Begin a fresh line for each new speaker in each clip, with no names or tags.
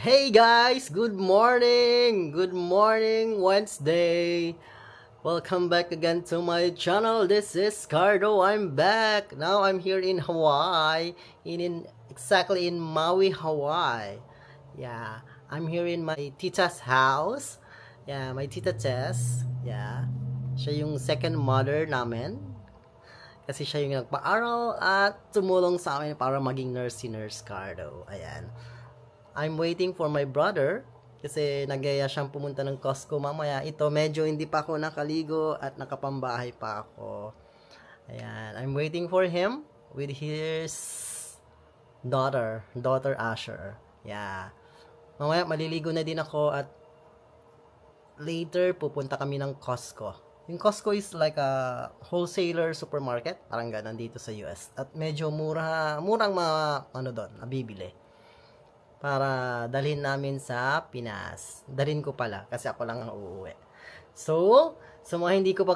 Hey guys, good morning! Good morning, Wednesday! Welcome back again to my channel. This is Cardo. I'm back. Now I'm here in Hawaii, exactly in Maui, Hawaii. Yeah, I'm here in my tita's house. Yeah, my tita Tess. Yeah, siya yung second mother namin. Kasi siya yung nagpa-aral at tumulong sa amin para maging nurse si Nurse Cardo. Ayan. I'm waiting for my brother kasi nagaya siyang pumunta ng Costco mamaya. Ito, medyo hindi pa ako nakaligo at nakapambahay pa ako. Ayan. I'm waiting for him with his daughter Asher. Yeah. Mamaya maliligo na din ako at later pupunta kami ng Costco. Yung Costco is like a wholesaler supermarket, parang ganun dito sa US. At medyo murang doon, nabibili. Para dalhin namin sa Pinas. Dalhin ko pala kasi ako lang ang uuwi. So, sa mga hindi ko pa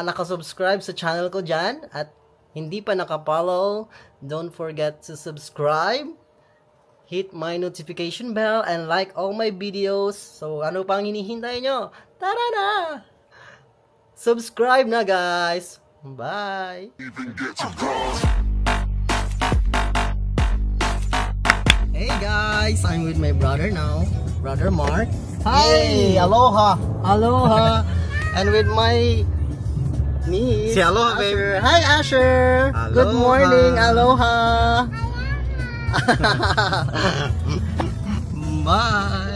nakasubscribe sa channel ko dyan at hindi pa nakapollow, don't forget to subscribe, hit my notification bell, and like all my videos. So, ano pang hinihintay nyo? Tara na! Subscribe na, guys! Bye! Hey guys, I'm with my brother now, brother Mark. Hi, aloha, aloha, and with my niece.
Say aloha,
Asher. Hi, Asher.
Aloha.
Good morning, aloha. Bye.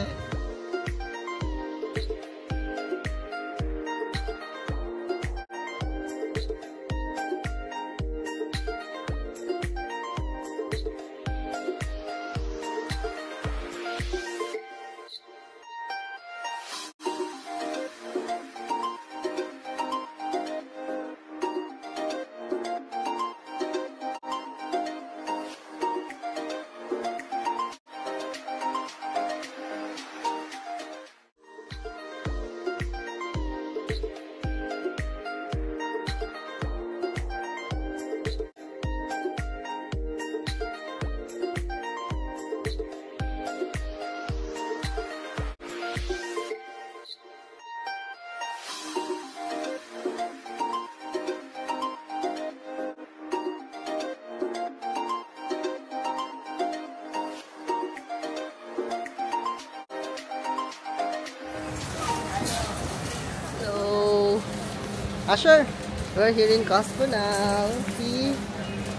Asher, we're here in Costco now. See,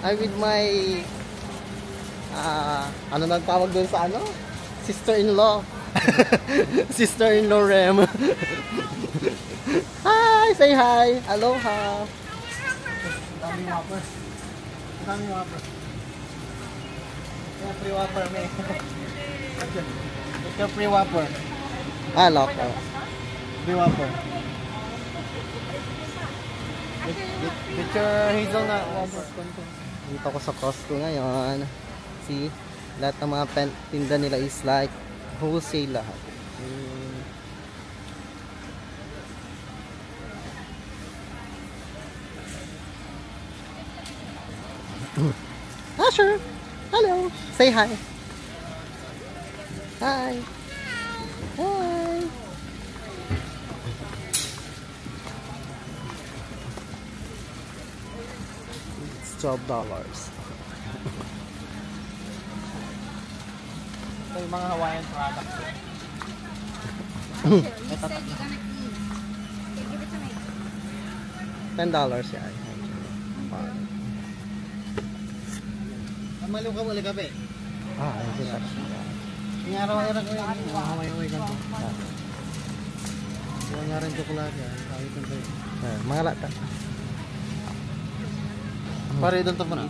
I'm with my ano nagtawag doon sa ano? Sister-in-law. Sister-in-law Rem. Hi, say hi. Aloha.
Dami whopper. Dami whopper. Kaya free whopper may. Ito free whopper.
Ah, loko.
Free whopper. Get your hazelnut whopper.
Dito ako sa Costco ngayon. See, lahat ng mga tinda nila is like wholesale lahat. Asher, hello. Say hi. Hi. Hi. It's $12.
Ito yung mga Hawaiian products. Ito tatlo.
$10 yan.
Maliw ka muli kape.
Ah, ayun sila.
Yung araw-araw ko yung Hawaiian ganito. Yung nga rin chocolate yan. Kahit ito yun.
Mga lata.
Pare doon ito muna.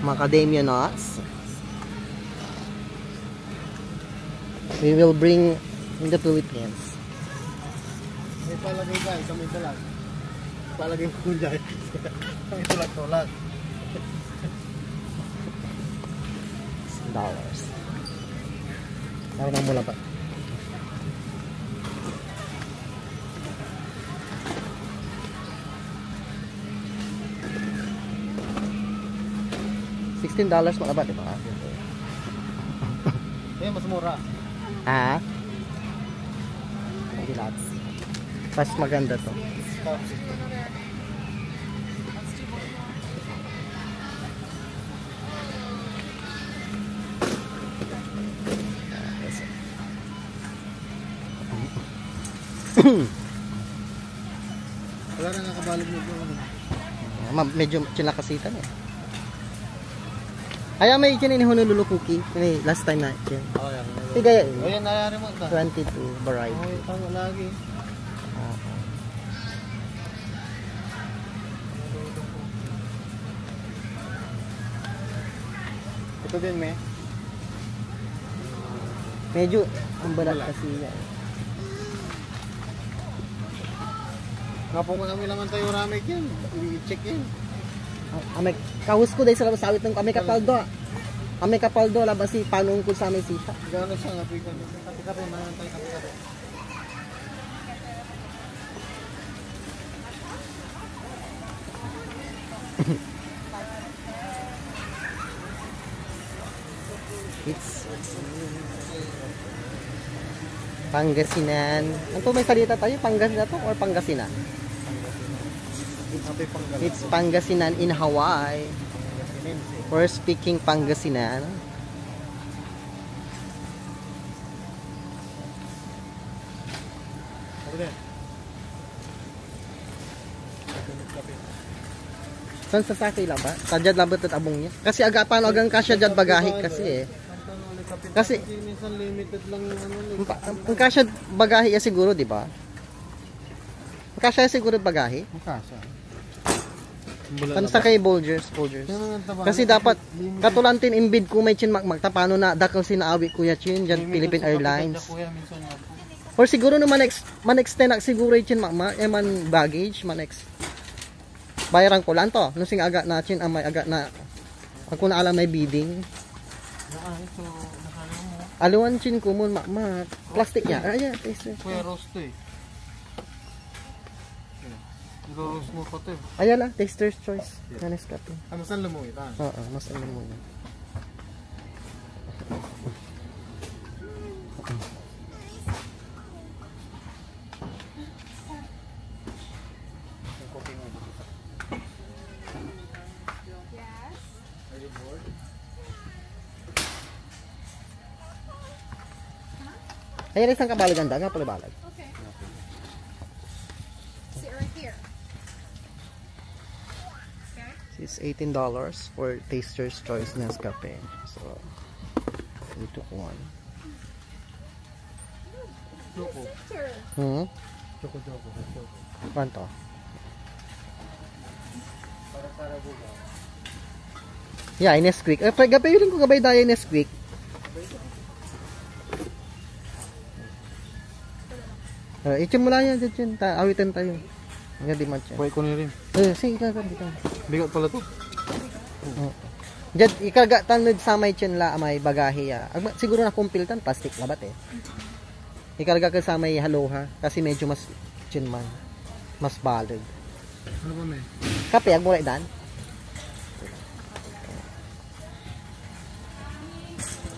Macadamia nuts. We will bring in the Philippines.
May palagay ka, kami ito lang. Palagay mo dyan. Kami ito lang, tulad.
$6. Ako nang mula pa. $16 mga ba, diba?
mas mura.
Ah? Dilats. Mas maganda to.
Wala na nakabalog mo doon.
Medyo chinakasitan eh. Ay, may dyan ini Honolulu cookie. Ini last time na dyan.
Oh, yan.
Tigay.
Oh, yan nayari mo.
22 variety.
Oh, tama lagi. Ito din, me.
Medyo ang balat kasi yan.
Kapag kami naman tayo ramek yan. I-check yan.
Ame kahus ko dahil sa labas awit ng kami kapaldo. Kami kapaldo labas si panung ko sa may sisa.
Gano'n siya napikan. Kapi-kapi, manan tayo kapi-kapi.
It's Pangasinan. Ano may salita tayo? Pangasinan to or Pangasinan? It's Pangasinan in Hawaii. We're speaking Pangasinan. Saan sa sakay lang ba? Sadyad labot at abong niya. Kasi aga paano agang kasya dyan bagahe kasi eh. Kasi
minsan limited lang yung ano.
ang kasya bagahe ya siguro, di ba? Ang kasya siguro bagahe.
Ang kasya.
Kansa kay Bulgers. Kasi dapat katulantin imbid ko may chin magmagta paano na dakal sinaawi kuya chin dyan Philippine Airlines. Or siguro na man-extend na siguro yung chin magma man baggage bayaran ko lang to. Nung sing aga na chin may aga na ako na alam may bidding. Aluan chin ko mo plastic niya. Ay, taste.
Kuya roast to eh. Roast mo pa to eh.
Ayala, taster's choice. Nanis kape.
Masan mo ito?
Oo, masan mo yun. Ayan, isang kabalag ganda nga pala balag.
Okay. Sit right here. Okay.
It's $18 for taster's choice Nescafe. So, we took one.
Choco.
Hmm?
Choco.
Kwanto?
Para buga.
Yeah, Nesquik. Gabi yun ko gabay daya Nesquik. Ichim mo lang yan dyan. Awitin tayo. Nga di matcha.
Buhay ko na rin.
Sige ka.
Bigat pala to.
Diyan, ikagatan mo sa may chin la may bagahe ya. Siguro na kumpiltan, plastic labat eh. Ikarga ka sa may haloha kasi medyo mas chin man. Mas balag.
Ano ba may?
Kape, ag mula idan.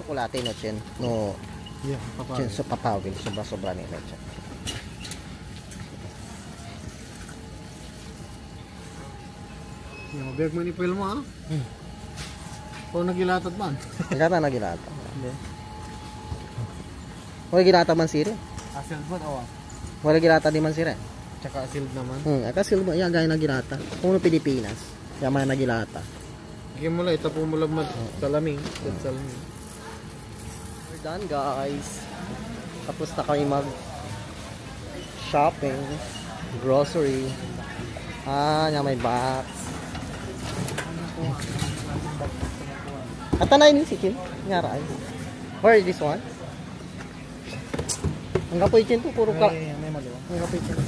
Chocolate no chin. No,
Yeah, papa.
chin so papawil. Sobra-sobra ni leche.
Yung bag mo ni Pil mo ha? O nagilatat man?
Nagkata na ginata. Wala ginata man sire.
Asil ba o?
Wala ginata di man sire.
Tsaka asil naman.
Kasi yan gaya na ginata. Kung no Pilipinas, yaman na gilata.
Bigyan mo lang, itapo mo lang salaming. Salaming.
We're done guys. Tapos na kami mag shopping, grocery. Yan may box. At tanay ni si Chin. Ngara ay. Where is this one? Ang kapoy Chin to, puro ka.
May maliwa.
Ang kapoy Chin.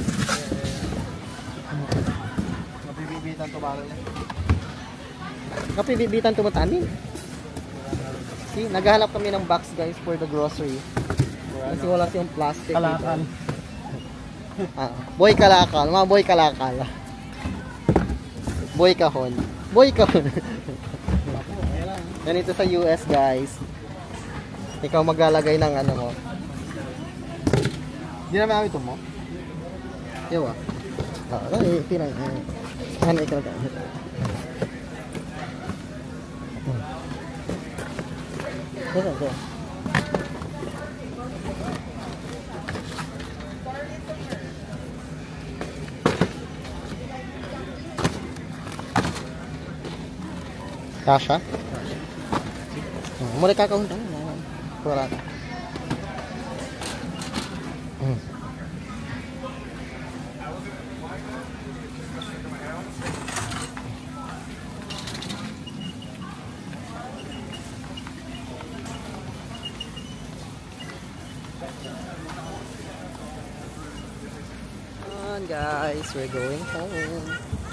Mabibibitan to balo niya.
Kapoy bibitan to matamin. See, naghahanap kami ng box guys for the grocery. Kasi wala siyang plastic.
Kalakal.
Boy kalakal, mga boy kalakal. Boy kahon. Boy kahon. Ganito sa US guys. Ikaw maglalagay ng ano mo.
Hindi na may ito mo?
Yawa. Pinang. Ano ikaw ka? Ito. Kasha? Muli kakauntang. Wala na. Guys, we're going home.